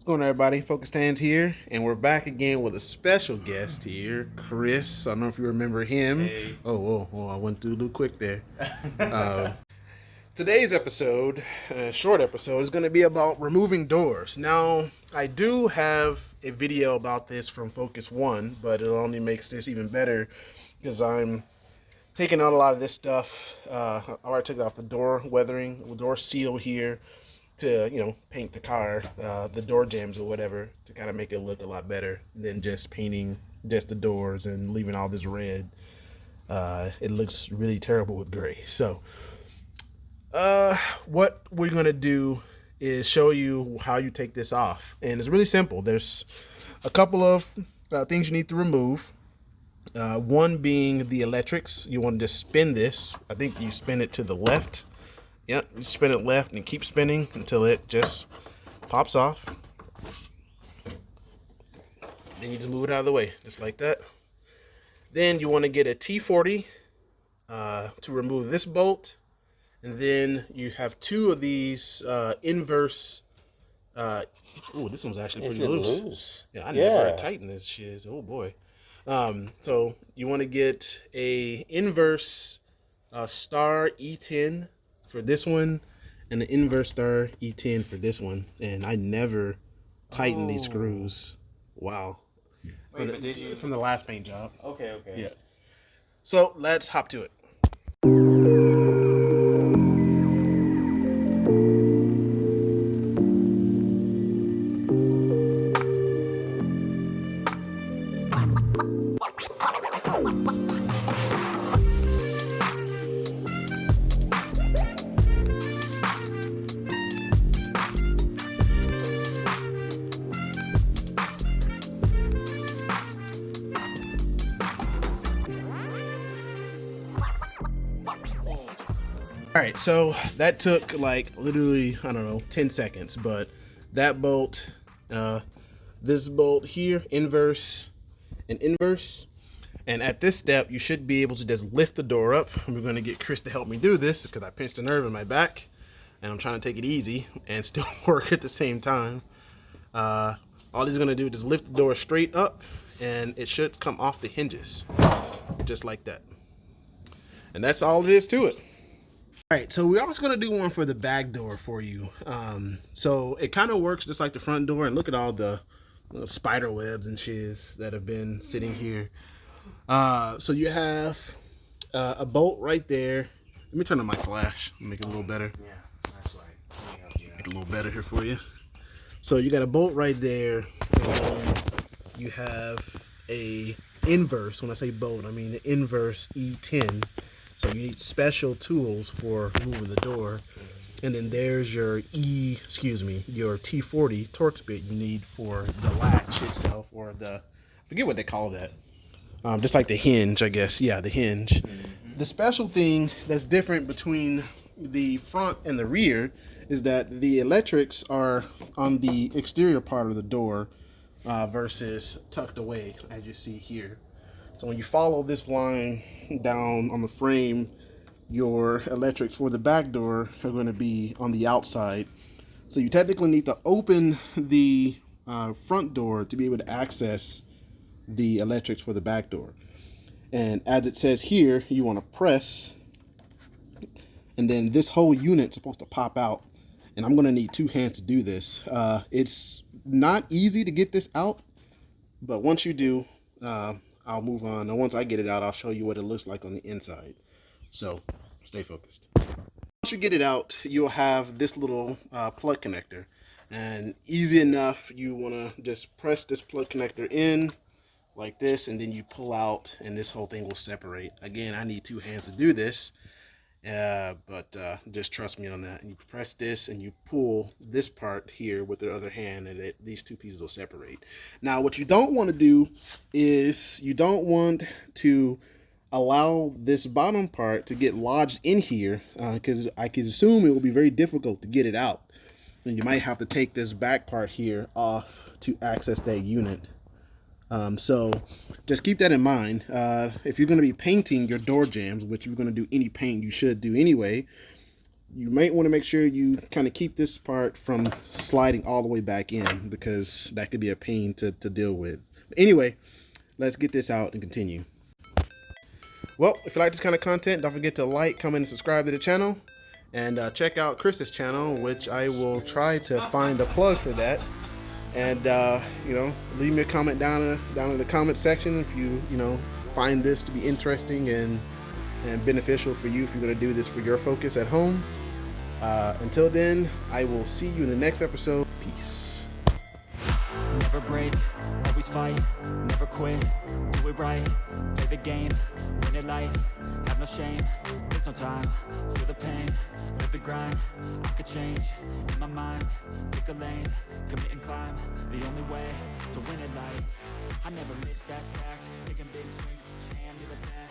Going on, everybody? Focus Hands here, and we're back again with a special guest here, Chris. I don't know if you remember him. Hey. Oh, I went through a little quick there. Uh, Today's episode, short episode, is going to be about removing doors. Now, I do have a video about this from Focus One, but it only makes this even better because I'm taking out a lot of this stuff. I already took off the door weathering, the door seal here to paint the car, the door jambs or whatever, to kind of make it look a lot better than just painting just the doors and leaving all this red. It looks really terrible with gray. So what we're gonna do is show you how you take this off, and it's really simple. There's a couple of things you need to remove. One being the electrics. You want to just spin this. I think you spin it to the left. Yep, you spin it left and keep spinning until it just pops off. Then you just move it out of the way, just like that. Then you want to get a T40 to remove this bolt. And then you have two of these inverse. Oh, this one's actually pretty loose. Yeah, I never tightened this shit. Oh boy. So you want to get a inverse star E10 for this one, and an inverse star E10 for this one. And I never tightened these screws. Wow. Wait, but did you? From the last paint job. Okay. Yeah. So let's hop to it. All right, so that took like literally, I don't know, 10 seconds, but that bolt, this bolt here, inverse and inverse. And at this step, you should be able to just lift the door up. And we're gonna get Chris to help me do this because I pinched a nerve in my back and I'm trying to take it easy and still work at the same time. All he's gonna do is just lift the door straight up and it should come off the hinges, just like that. And that's all it is to it. All right, so we're also gonna do one for the back door for you. So it kind of works just like the front door, and look at all the little spider webs and shiz that have been sitting here. So you have a bolt right there. Let me turn on my flash, make it a little better. Yeah, that's right. Make it a little better here for you. So you got a bolt right there, and then you have a inverse. When I say bolt, I mean the inverse E10. So you need special tools for moving the door. And then there's your your T40 Torx bit you need for the latch itself, or I forget what they call that. Just like the hinge, I guess. Yeah, the hinge. Mm-hmm. The special thing that's different between the front and the rear is that the electrics are on the exterior part of the door versus tucked away, as you see here. So when you follow this line down on the frame, your electrics for the back door are going to be on the outside. So you technically need to open the front door to be able to access the electrics for the back door. And as it says here, you want to press, and then this whole unit's supposed to pop out. And I'm going to need two hands to do this. It's not easy to get this out, but once you do, I'll move on. And once I get it out, I'll show you what it looks like on the inside. So stay focused. Once you get it out, you'll have this little plug connector. And easy enough, you want to just press this plug connector in like this, and then you pull out, and this whole thing will separate. Again, I need two hands to do this. But just trust me on that. And you press this and you pull this part here with the other hand, and these two pieces will separate. Now, what you don't want to do is you don't want to allow this bottom part to get lodged in here, because I can assume it will be very difficult to get it out. And you might have to take this back part here off to access that unit. So just keep that in mind. If you're going to be painting your door jambs, which you're going to do any paint you should do anyway, you might want to make sure you kind of keep this part from sliding all the way back in, because that could be a pain to deal with. But anyway, let's get this out and continue. Well, if you like this kind of content, don't forget to like, comment, and subscribe to the channel. And check out Chris's channel, which I will try to find a plug for that. And leave me a comment down in the comment section if you find this to be interesting and beneficial for you if you're going to do this for your focus at home. Until then, I will see you in the next episode. Peace. Never break, always fight, never quit, do it right, play the game, win it life, have no shame, there's no time, feel the pain, live the grind, I could change, in my mind, pick a lane, commit and climb, the only way to win it life, I never miss that fact, taking big swings, each hand to the bat.